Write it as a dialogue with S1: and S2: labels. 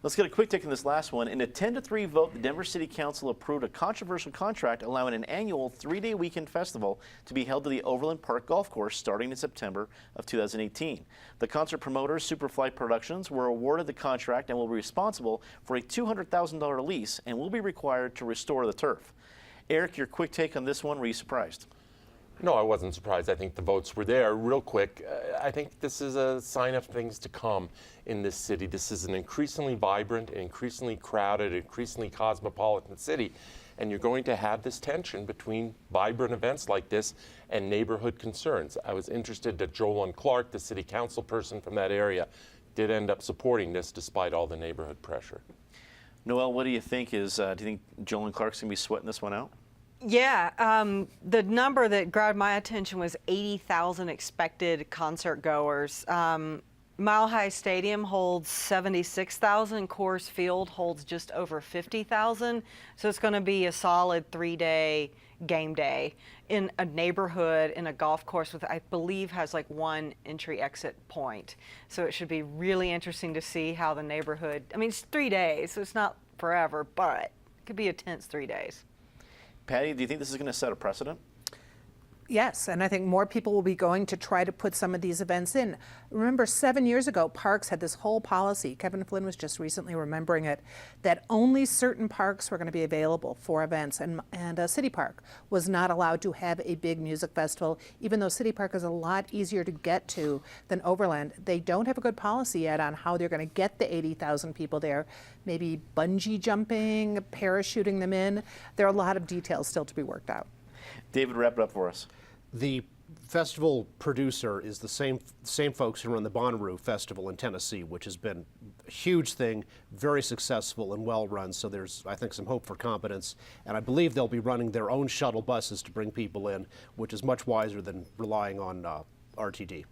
S1: Let's get a quick take on this last one. In a 10-3 vote, the Denver City Council approved a controversial contract allowing an annual 3-day weekend festival to be held at the Overland Park Golf Course starting in September of 2018. The concert promoter, Superfly Productions, were awarded the contract and will be responsible for a $200,000 lease and will be required to restore the turf. Eric, your quick take on this one, were you surprised?
S2: No, I wasn't surprised. I think the votes were there. Real quick, I think this is a sign of things to come in this city. This is an increasingly vibrant, increasingly crowded, increasingly cosmopolitan city. And you're going to have this tension between vibrant events like this and neighborhood concerns. I was interested that Joel Clark, the city council person from that area, did end up supporting this despite all the neighborhood pressure.
S1: Noel, what do you think? Do you think Joel Clark's going to be sweating this one out?
S3: Yeah, the number that grabbed my attention was 80,000 expected concert goers. Mile High Stadium holds 76,000. Coors Field holds just over 50,000. So it's going to be a solid 3-day game day in a neighborhood, in a golf course with, I believe, has like one entry-exit point. So it should be really interesting to see how the neighborhood, I mean, it's 3 days, so it's not forever, but it could be a tense 3 days.
S1: Patty, do you think this is going to set a precedent?
S4: Yes, and I think more people will be going to try to put some of these events in. Remember, 7 years ago, parks had this whole policy, Kevin Flynn was just recently remembering it, that only certain parks were going to be available for events, and City Park was not allowed to have a big music festival, even though City Park is a lot easier to get to than Overland. They don't have a good policy yet on how they're going to get the 80,000 people there. Maybe bungee jumping, parachuting them in. There are a lot of details still to be worked out.
S1: David, wrap it up for us.
S5: The festival producer is the same folks who run the Bonnaroo Festival in Tennessee, which has been a huge thing, very successful and well run. So there's, I think, some hope for competence. And I believe they'll be running their own shuttle buses to bring people in, which is much wiser than relying on RTD.